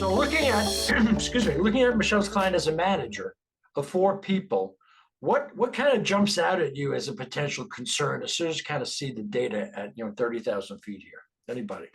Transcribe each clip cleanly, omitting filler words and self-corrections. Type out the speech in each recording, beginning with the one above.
So looking at, excuse me, looking at Michelle's client as a manager of 4 people, what kind of jumps out at you as a potential concern as soon as you kind of see the data at 30,000 feet here? Anybody?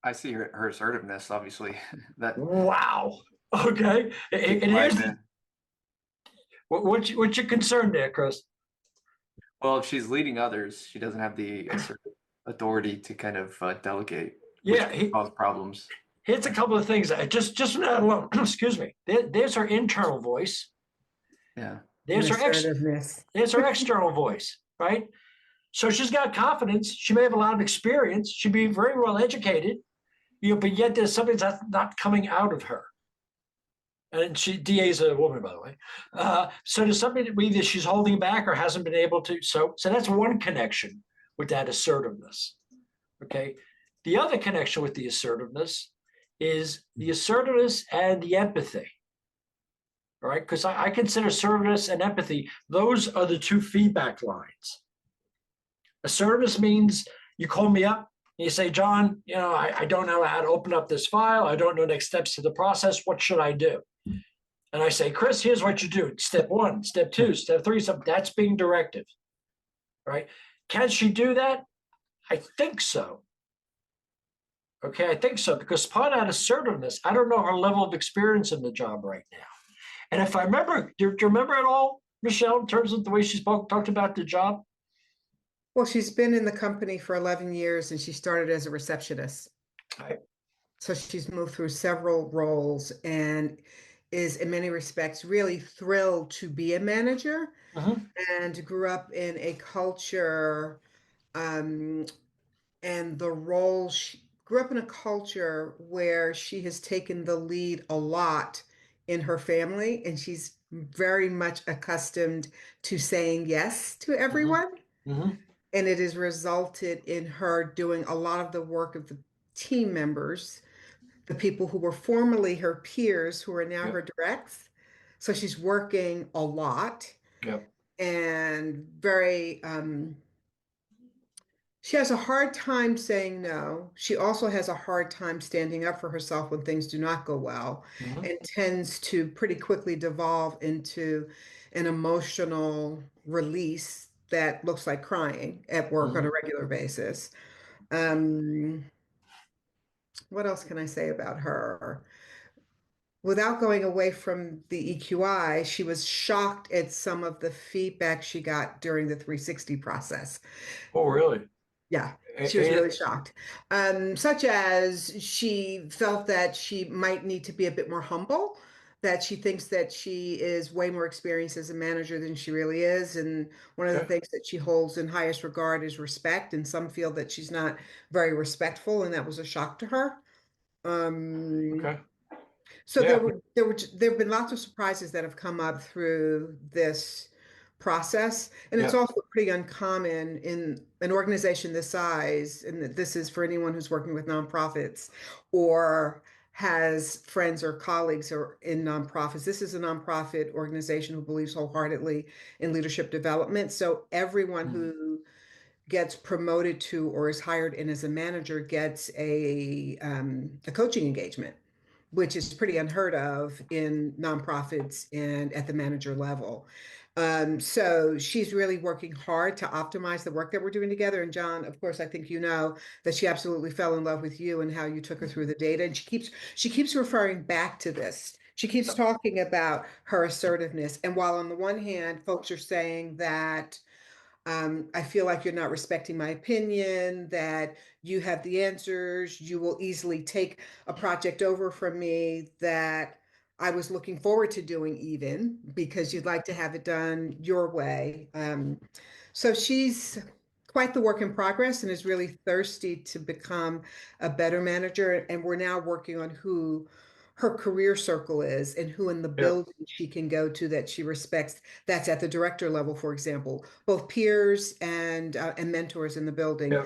I see her assertiveness, obviously. That Wow. Okay. And here's what's your concern there, Chris? well, if she's leading others, she doesn't have the authority to kind of delegate, which Yeah, can cause problems. here's a couple of things. Just from that alone, excuse me. There's her internal voice. Yeah. There's her assertiveness. there's her external voice, right? So she's got confidence. She may have a lot of experience. She'd be very well educated, but yet there's something that's not coming out of her. And DA is a woman, by the way. So there's something that either she's holding back or hasn't been able to. So that's one connection with that assertiveness. Okay. The other connection with the assertiveness is the assertiveness and the empathy. All right. Because I consider assertiveness and empathy, those are the 2 feedback lines. Assertiveness means you call me up and you say, John, I don't know how to open up this file. I don't know next steps to the process. What should I do? And I say, Chris, here's what you do. Step 1, step 2, step 3, that's being directive, right? Can she do that? I think so. Okay, I think so, because part of that assertiveness, I don't know her level of experience in the job right now. And if I remember, do you remember at all, Michelle, in terms of the way she talked about the job? Well, she's been in the company for 11 years and she started as a receptionist. Right. So she's moved through several roles and is in many respects really thrilled to be a manager, and grew up in a culture and the role she grew up in a culture where she has taken the lead a lot in her family, and she's very much accustomed to saying yes to everyone. And it has resulted in her doing a lot of the work of the team members, the people who were formerly her peers, who are now her directs. So she's working a lot and very, she has a hard time saying no. She also has a hard time standing up for herself when things do not go well, and tends to pretty quickly devolve into an emotional release that looks like crying at work on a regular basis. What else can I say about her? Without going away from the EQI, she was shocked at some of the feedback she got during the 360 process. Oh, really? Yeah, she was really shocked. Such as she felt that she might need to be a bit more humble, that she thinks that she is way more experienced as a manager than she really is. And one of the things that she holds in highest regard is respect. And some feel that she's not very respectful, and that was a shock to her. So there have been lots of surprises that have come up through this process, and it's also pretty uncommon in an organization this size, and this is for anyone who's working with nonprofits or has friends or colleagues who are in nonprofits. This is a nonprofit organization who believes wholeheartedly in leadership development. So everyone who gets promoted to or is hired in as a manager gets a coaching engagement, which is pretty unheard of in nonprofits and at the manager level. So she's really working hard to optimize the work that we're doing together. And John, of course, I think you know that she absolutely fell in love with you and how you took her through the data. And she keeps referring back to this. She keeps talking about her assertiveness. And while on the one hand, folks are saying that I feel like you're not respecting my opinion, that you have the answers, you will easily take a project over from me that I was looking forward to doing, even because you'd like to have it done your way. So she's quite the work in progress and is really thirsty to become a better manager. And we're now working on who her career circle is and who in the building she can go to that she respects. That's at the director level, for example, both peers and mentors in the building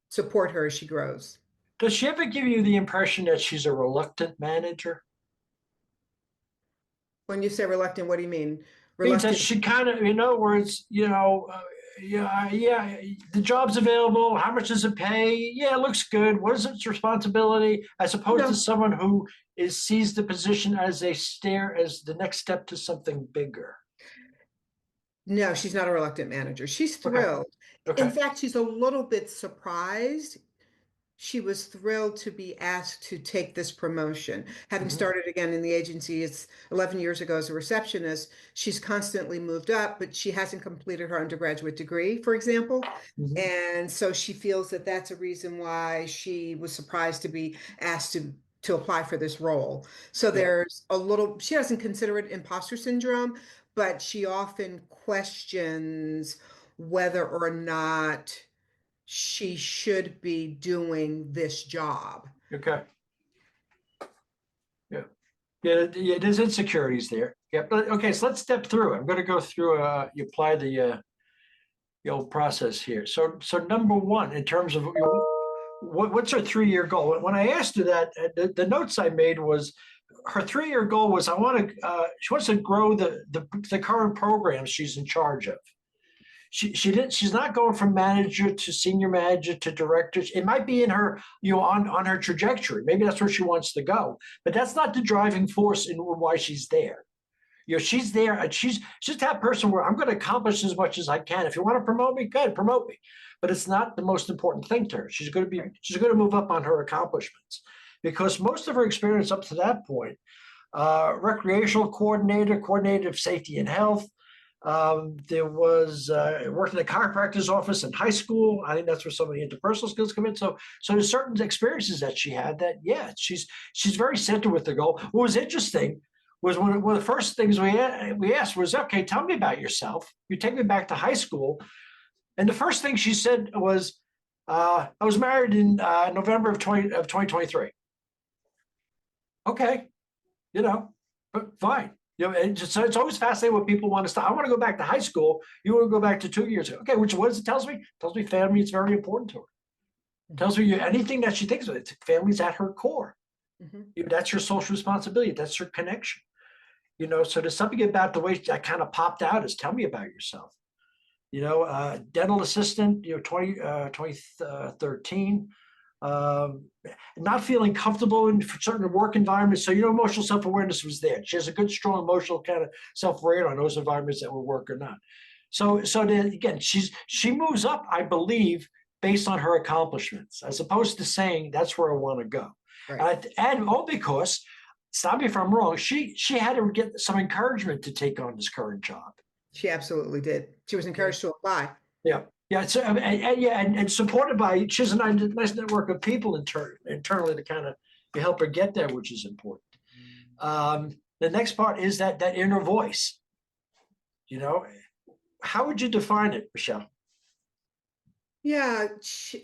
support her as she grows. Does she ever give you the impression that she's a reluctant manager? When you say reluctant, what do you mean? Means that she kind of, in other words, yeah, the job's available. How much does it pay? Yeah, it looks good. What is its responsibility? As opposed to No. someone who sees the position as as the next step to something bigger. No, she's not a reluctant manager. She's Okay, thrilled. In okay. fact, she's a little bit surprised. She was thrilled to be asked to take this promotion. Having Mhm. started again in the agency, it's 11 years ago as a receptionist, she's constantly moved up, but she hasn't completed her undergraduate degree, for example. Mhm. And so she feels that that's a reason why she was surprised to be asked to apply for this role. So Yeah. there's a little, she doesn't consider it imposter syndrome, but she often questions whether or not she should be doing this job. Okay. Yeah. Yeah, there's insecurities there. Yeah. But okay, so let's step through. I'm going to go through. You apply the old process here. So number one, in terms of what's her 3-year goal? When I asked her that, the notes I made was her 3-year goal was she wants to grow the current programs she's in charge of. She's not going from manager to senior manager to director. It might be in her, on her trajectory. Maybe that's where she wants to go, but that's not the driving force in why she's there. She's there and she's just that person where I'm going to accomplish as much as I can. If you want to promote me, good, promote me. But it's not the most important thing to her. She's going to move up on her accomplishments because most of her experience up to that point, recreational coordinator of safety and health. There was worked in a chiropractor's office in high school. I think that's where some of the interpersonal skills come in. So there's certain experiences that she had that, yeah, she's very centered with the goal. What was interesting was one of the first things we asked was, okay, tell me about yourself. You take me back to high school. And the first thing she said was, I was married in November of 2023. Okay, but fine. And so it's always fascinating when people want to stop. I want to go back to high school. You want to go back to 2 years ago. Okay, what does it tells me? It tells me family is very important to her. It tells me anything that she thinks of, family's at her core. Mm-hmm. That's your social responsibility. That's her connection. So there's something about the way that kind of popped out is tell me about yourself. Dental assistant, 2013. Not feeling comfortable in certain work environments. So, emotional self-awareness was there. She has a good, strong emotional kind of self-awareness on those environments that will work or not. So then again, she moves up, I believe, based on her accomplishments, as opposed to saying that's where I want to go. Right. And all because, stop me if I'm wrong, she had to get some encouragement to take on this current job. She absolutely did. She was encouraged to apply. Yeah. Yeah, so and supported by she has a nice network of people internally to kind of help her get there, which is important. The next part is that inner voice. How would you define it, Michelle? Yeah, it's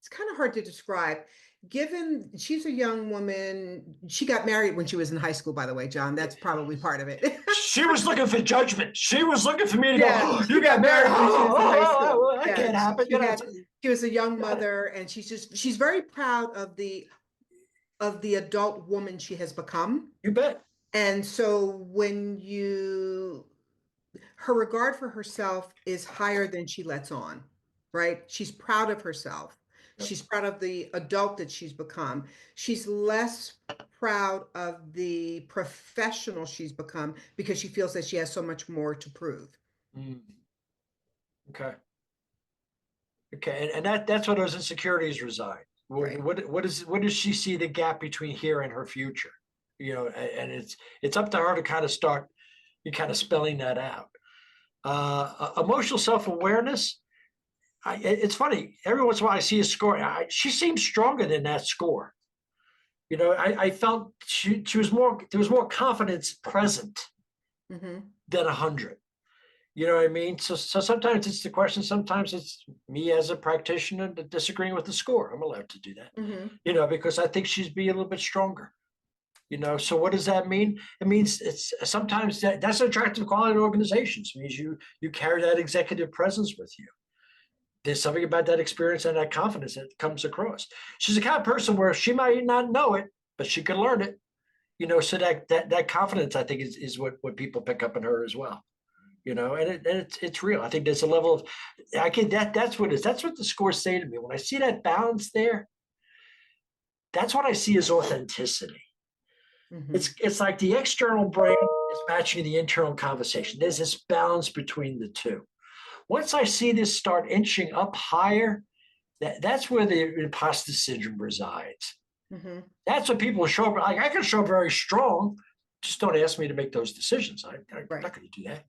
kind of hard to describe. Given she's a young woman, she got married when she was in high school, by the way, John. That's probably part of it. She was looking for judgment. She was looking for me to go, Yeah, you got married when she was in high school. That Yeah, can't happen. she was a young mother, and she's very proud of the adult woman she has become. You bet. And so her regard for herself is higher than she lets on, right? She's proud of herself. Yep. She's proud of the adult that she's become. She's less proud of the professional she's become because she feels that she has so much more to prove. Okay. Okay, and that's where those insecurities reside. Right. What does she see the gap between here and her future? And it's up to her to kind of start spelling that out. Emotional self-awareness. It's funny. Every once in a while, I see a score. She seems stronger than that score. I felt she was more. There was more confidence present Mm-hmm. than 100. You know what I mean? So sometimes it's the question. Sometimes it's me as a practitioner disagreeing with the score. I'm allowed to do that. Mm-hmm. Because I think she's being a little bit stronger. So what does that mean? It means it's sometimes that's an attractive quality in organizations. It means you carry that executive presence with you. There's something about that experience and that confidence that comes across. She's the kind of person where she might not know it, but she can learn it. So that confidence, I think, is what people pick up in her as well. and it's real. I think there's a level of, that's what it is. That's what the scores say to me. When I see that balance there, that's what I see as authenticity. Mhm. It's like the external brain is matching the internal conversation. There's this balance between the two. Once I see this start inching up higher, that's where the imposter syndrome resides. Mhm. That's what people show up. Like I can show up very strong, just don't ask me to make those decisions. I'm Right. not going to do that.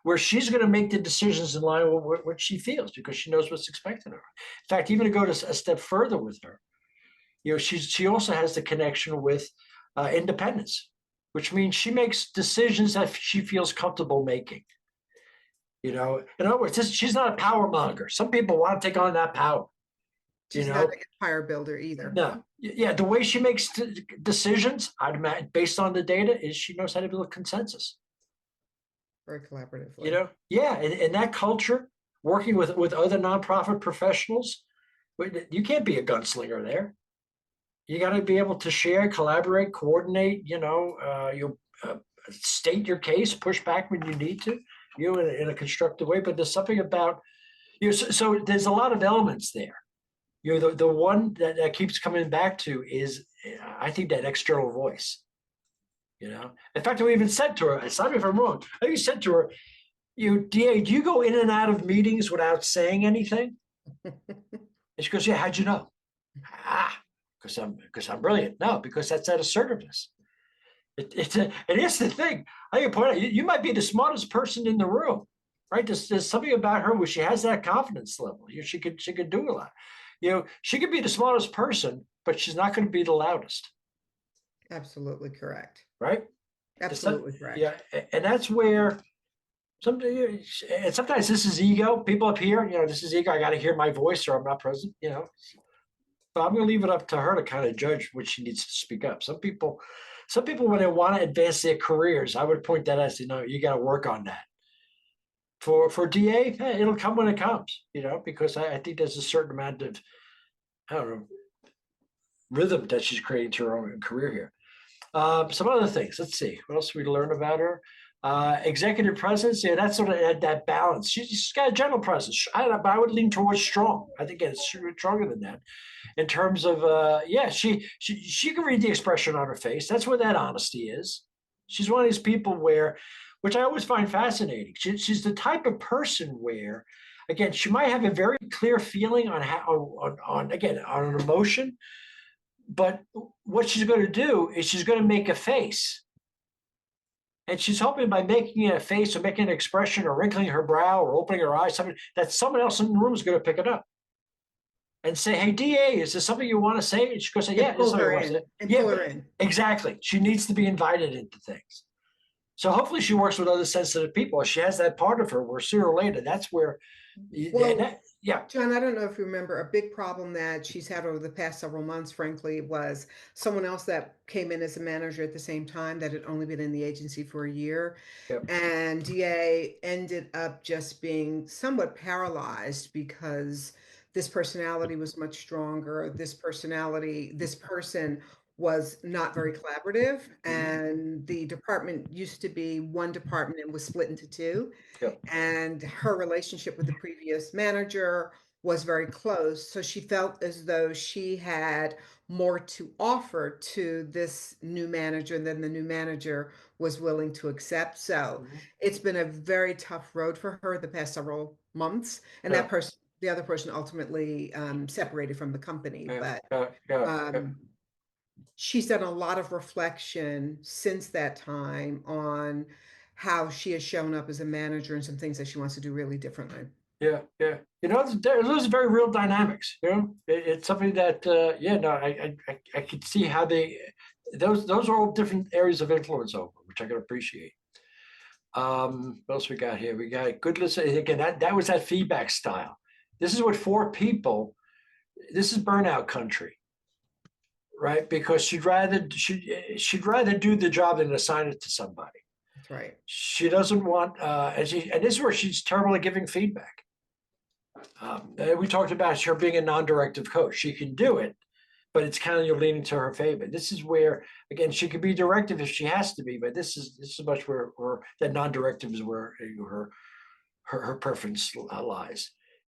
Where she's going to make the decisions in line with what she feels because she knows what's expected of her. In fact, even to go to a step further with her, she also has the connection with independence, which means she makes decisions that she feels comfortable making. In other words, she's not a power monger. Some people want to take on that power. She's not an empire builder either. No, yeah, the way she makes decisions, I'd imagine, based on the data, is she knows how to build consensus. Very collaboratively. Yeah, and that culture, working with other nonprofit professionals, you can't be a gunslinger there. You got to be able to share, collaborate, coordinate. You state your case, push back when you need to, in a constructive way. But there's something about so there's a lot of elements there. The one that keeps coming back to is, I think, that external voice. In fact, we even said to her, stop me if I'm wrong, I think you said to her, DA, do you go in and out of meetings without saying anything? And she goes, yeah, how'd you know? Because I'm brilliant. No, because that's that assertiveness. It is the thing. I can point out, you might be the smartest person in the room, right? There's something about her where she has that confidence level. She could do a lot. She could be the smartest person, but she's not going to be the loudest. Absolutely correct. Right? Absolutely correct. Yeah, and that's where sometimes this is ego. People up here, this is ego. I got to hear my voice, or I'm not present. But I'm going to leave it up to her to kind of judge when she needs to speak up. Some people, when they want to advance their careers, I would point that as, you got to work on that. For DA, it'll come when it comes, because I think there's a certain amount of, I don't know, rhythm that she's creating to her own career here. Some other things. Let's see. What else we learn about her? Executive presence. Yeah, that's sort of that balance. She's got a general presence. I would lean towards strong. I think it's stronger than that. In terms of, she can read the expression on her face. That's where that honesty is. She's one of these people which I always find fascinating. She's the type of person where, again, she might have a very clear feeling on on an emotion, but what she's going to do is she's going to make a face. And she's hoping by making a face or making an expression or wrinkling her brow or opening her eyes, something that someone else in the room is going to pick it up and say, hey, DA, is there something you want to say? And she's going to say, yeah, pull her in. Exactly. She needs to be invited into things. So hopefully she works with other sensitive people. She has that part of her where sooner or later, that's where, John, I don't know if you remember, a big problem that she's had over the past several months, frankly, was someone else that came in as a manager at the same time that had only been in the agency for a year. Yep. And DA ended up just being somewhat paralyzed because this personality was much stronger. This person was not very collaborative. And the department used to be one department and was split into two. Yep. And her relationship with the previous manager was very close. So she felt as though she had more to offer to this new manager than the new manager was willing to accept. So it's been a very tough road for her the past several months. And the other person ultimately separated from the company. She's done a lot of reflection since that time on how she has shown up as a manager and some things that she wants to do really differently. Yeah. Those are very real dynamics. It's something that, I could see how those are all different areas of influence over, which I can appreciate. What else we got here? We got good listening. Again, that was that feedback style. This is what this is burnout country. Right, because she'd rather do the job than assign it to somebody. That's right. She doesn't want, and this is where she's terrible at giving feedback. We talked about her being a non-directive coach. She can do it, but it's kind of you're leaning to her favor. This is where, again, she could be directive if she has to be, but this is much where that non-directive is where her preference lies.